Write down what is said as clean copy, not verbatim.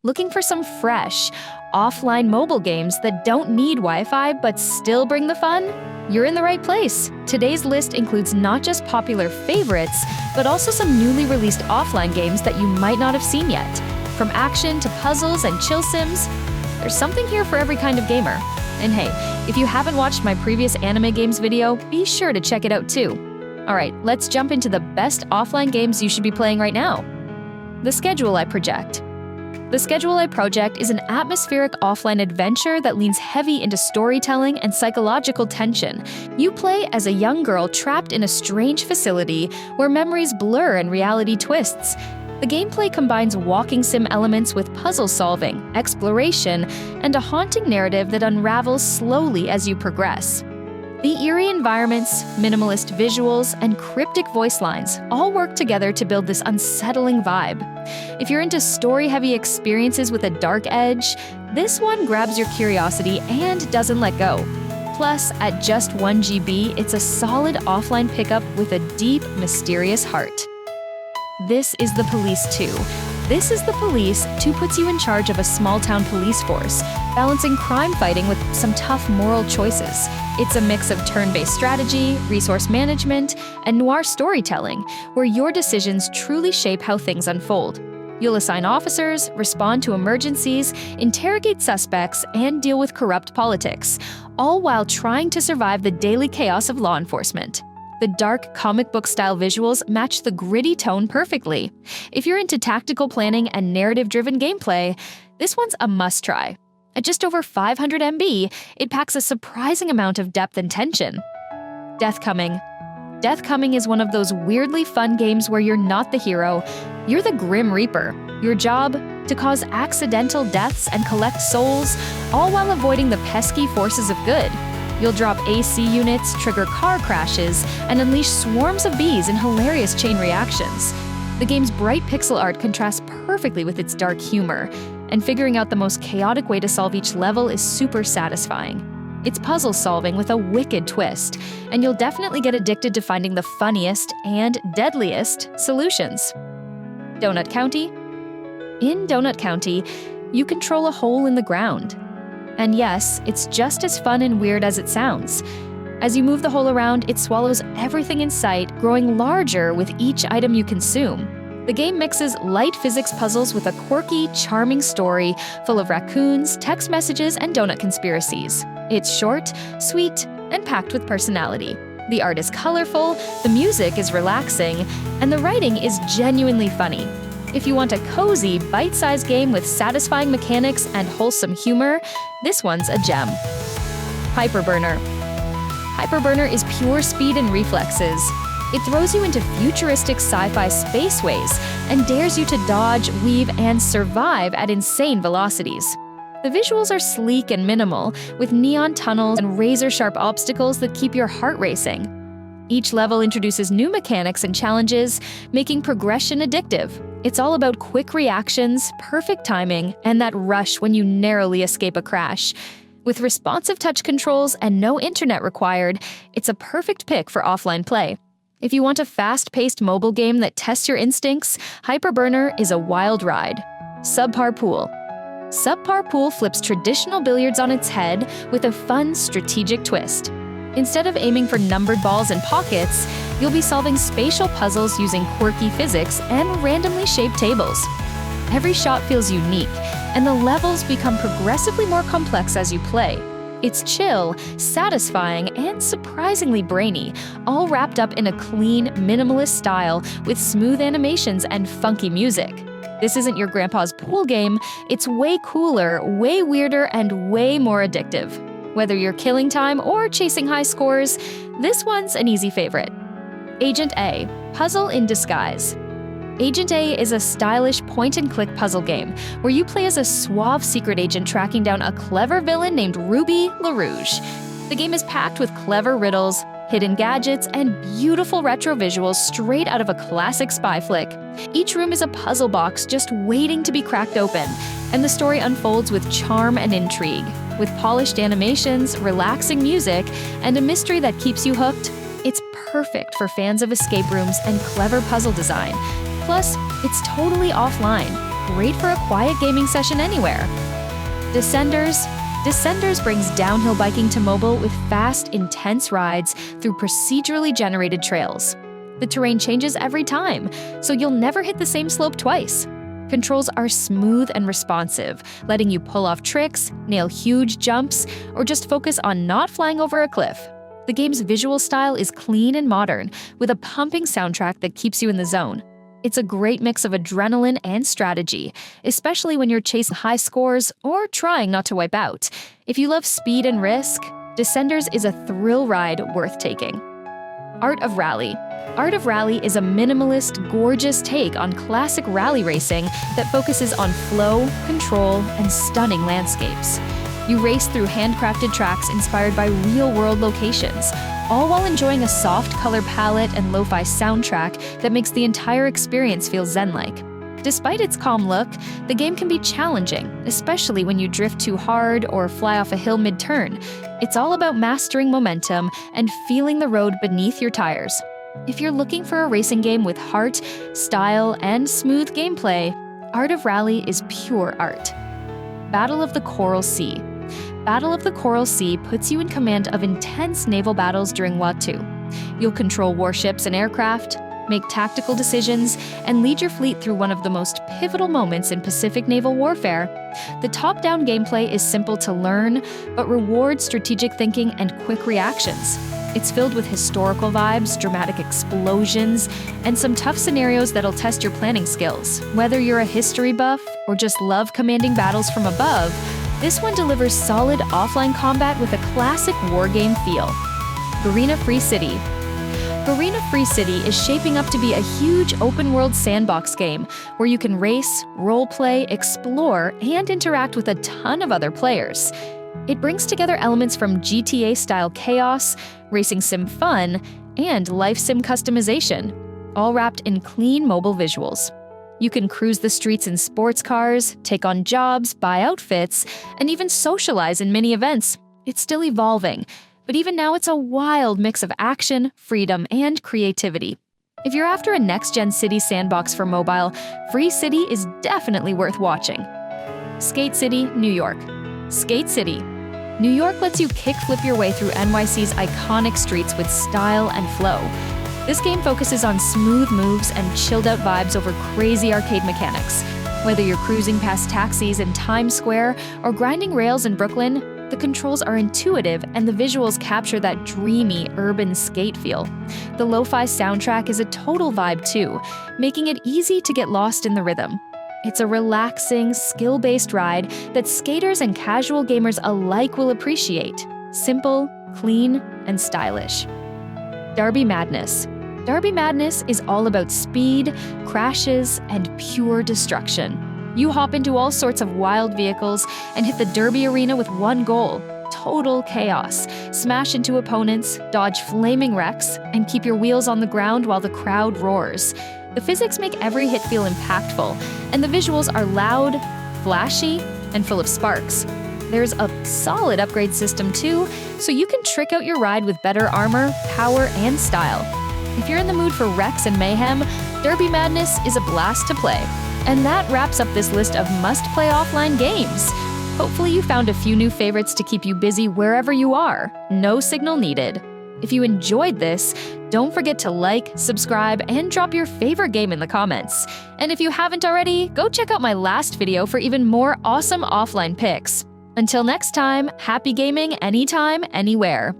Looking for some fresh, offline mobile games that don't need Wi-Fi but still bring the fun? You're in the right place. Today's list includes not just popular favorites, but also some newly released offline games that you might not have seen yet. From action to puzzles and chill sims, there's something here for every kind of gamer. And hey, if you haven't watched my previous anime games video, be sure to check it out too. Alright, let's jump into the best offline games you should be playing right now. The Schedule I Project. The Schedule I Project is an atmospheric offline adventure that leans heavy into storytelling and psychological tension. You play as a young girl trapped in a strange facility where memories blur and reality twists. The gameplay combines walking sim elements with puzzle solving, exploration, and a haunting narrative that unravels slowly as you progress. The eerie environments, minimalist visuals, and cryptic voice lines all work together to build this unsettling vibe. If you're into story-heavy experiences with a dark edge, this one grabs your curiosity and doesn't let go. Plus, at just 1 GB, it's a solid offline pickup with a deep, mysterious heart. This is The Police 2. This is The Police 2 puts you in charge of a small-town police force, balancing crime fighting with some tough moral choices. It's a mix of turn-based strategy, resource management, and noir storytelling, where your decisions truly shape how things unfold. You'll assign officers, respond to emergencies, interrogate suspects, and deal with corrupt politics, all while trying to survive the daily chaos of law enforcement. The dark comic book-style visuals match the gritty tone perfectly. If you're into tactical planning and narrative-driven gameplay, this one's a must-try. At just over 500 MB, it packs a surprising amount of depth and tension. Death Coming. Death Coming is one of those weirdly fun games where you're not the hero, you're the Grim Reaper. Your job? To cause accidental deaths and collect souls, all while avoiding the pesky forces of good. You'll drop AC units, trigger car crashes, and unleash swarms of bees in hilarious chain reactions. The game's bright pixel art contrasts perfectly with its dark humor, and figuring out the most chaotic way to solve each level is super satisfying. It's puzzle solving with a wicked twist, and you'll definitely get addicted to finding the funniest and deadliest solutions. Donut County. In Donut County, you control a hole in the ground. And yes, it's just as fun and weird as it sounds. As you move the hole around, it swallows everything in sight, growing larger with each item you consume. The game mixes light physics puzzles with a quirky, charming story full of raccoons, text messages, and donut conspiracies. It's short, sweet, and packed with personality. The art is colorful, the music is relaxing, and the writing is genuinely funny. If you want a cozy, bite-sized game with satisfying mechanics and wholesome humor, this one's a gem. Hyperburner. Hyperburner is pure speed and reflexes. It throws you into futuristic sci-fi spaceways and dares you to dodge, weave, and survive at insane velocities. The visuals are sleek and minimal, with neon tunnels and razor-sharp obstacles that keep your heart racing. Each level introduces new mechanics and challenges, making progression addictive. It's all about quick reactions, perfect timing, and that rush when you narrowly escape a crash. With responsive touch controls and no internet required, it's a perfect pick for offline play. If you want a fast-paced mobile game that tests your instincts, Hyperburner is a wild ride. Subpar Pool. Subpar Pool flips traditional billiards on its head with a fun, strategic twist. Instead of aiming for numbered balls in pockets, you'll be solving spatial puzzles using quirky physics and randomly shaped tables. Every shot feels unique, and the levels become progressively more complex as you play. It's chill, satisfying, and surprisingly brainy, all wrapped up in a clean, minimalist style with smooth animations and funky music. This isn't your grandpa's pool game, it's way cooler, way weirder, and way more addictive. Whether you're killing time or chasing high scores, this one's an easy favorite. Agent A, Puzzle in Disguise. Agent A is a stylish point-and-click puzzle game where you play as a suave secret agent tracking down a clever villain named Ruby LaRouge. The game is packed with clever riddles, hidden gadgets, and beautiful retro visuals straight out of a classic spy flick. Each room is a puzzle box just waiting to be cracked open, and the story unfolds with charm and intrigue. With polished animations, relaxing music, and a mystery that keeps you hooked, it's perfect for fans of escape rooms and clever puzzle design. Plus, it's totally offline. great for a quiet gaming session anywhere. Descenders. Descenders brings downhill biking to mobile with fast, intense rides through procedurally generated trails. The terrain changes every time, so you'll never hit the same slope twice. Controls are smooth and responsive, letting you pull off tricks, nail huge jumps, or just focus on not flying over a cliff. The game's visual style is clean and modern, with a pumping soundtrack that keeps you in the zone. It's a great mix of adrenaline and strategy, especially when you're chasing high scores or trying not to wipe out. If you love speed and risk, Descenders is a thrill ride worth taking. Art of Rally. Art of Rally is a minimalist, gorgeous take on classic rally racing that focuses on flow, control, and stunning landscapes. You race through handcrafted tracks inspired by real-world locations, all while enjoying a soft color palette and lo-fi soundtrack that makes the entire experience feel zen-like. Despite its calm look, the game can be challenging, especially when you drift too hard or fly off a hill mid-turn. It's all about mastering momentum and feeling the road beneath your tires. If you're looking for a racing game with heart, style, and smooth gameplay, Art of Rally is pure art. Battle of the Coral Sea. Battle of the Coral Sea puts you in command of intense naval battles during WOT2. You'll control warships and aircraft, make tactical decisions, and lead your fleet through one of the most pivotal moments in Pacific naval warfare. The top-down gameplay is simple to learn, but rewards strategic thinking and quick reactions. It's filled with historical vibes, dramatic explosions, and some tough scenarios that'll test your planning skills. Whether you're a history buff or just love commanding battles from above, this one delivers solid offline combat with a classic wargame feel. Garena Free City. Garena Free City is shaping up to be a huge open-world sandbox game where you can race, role-play, explore, and interact with a ton of other players. It brings together elements from GTA-style chaos, racing sim fun, and life sim customization, all wrapped in clean mobile visuals. You can cruise the streets in sports cars, take on jobs, buy outfits, and even socialize in mini events. It's still evolving, but even now it's a wild mix of action, freedom, and creativity. If you're after a next-gen city sandbox for mobile, Free City is definitely worth watching. Skate City, New York. Skate City. New York lets you kickflip your way through NYC's iconic streets with style and flow. This game focuses on smooth moves and chilled-out vibes over crazy arcade mechanics. Whether you're cruising past taxis in Times Square or grinding rails in Brooklyn, the controls are intuitive and the visuals capture that dreamy urban skate feel. The lo-fi soundtrack is a total vibe too, making it easy to get lost in the rhythm. It's a relaxing, skill-based ride that skaters and casual gamers alike will appreciate. Simple, clean, and stylish. Derby Madness. Derby Madness is all about speed, crashes, and pure destruction. You hop into all sorts of wild vehicles and hit the Derby arena with one goal: total chaos. Smash into opponents, dodge flaming wrecks, and keep your wheels on the ground while the crowd roars. The physics make every hit feel impactful, and the visuals are loud, flashy, and full of sparks. There's a solid upgrade system too, so you can trick out your ride with better armor, power, and style. If you're in the mood for wrecks and mayhem, Derby Madness is a blast to play. And that wraps up this list of must-play offline games. Hopefully you found a few new favorites to keep you busy wherever you are. No signal needed. If you enjoyed this, don't forget to like, subscribe, and drop your favorite game in the comments. And if you haven't already, go check out my last video for even more awesome offline picks. Until next time, happy gaming anytime, anywhere.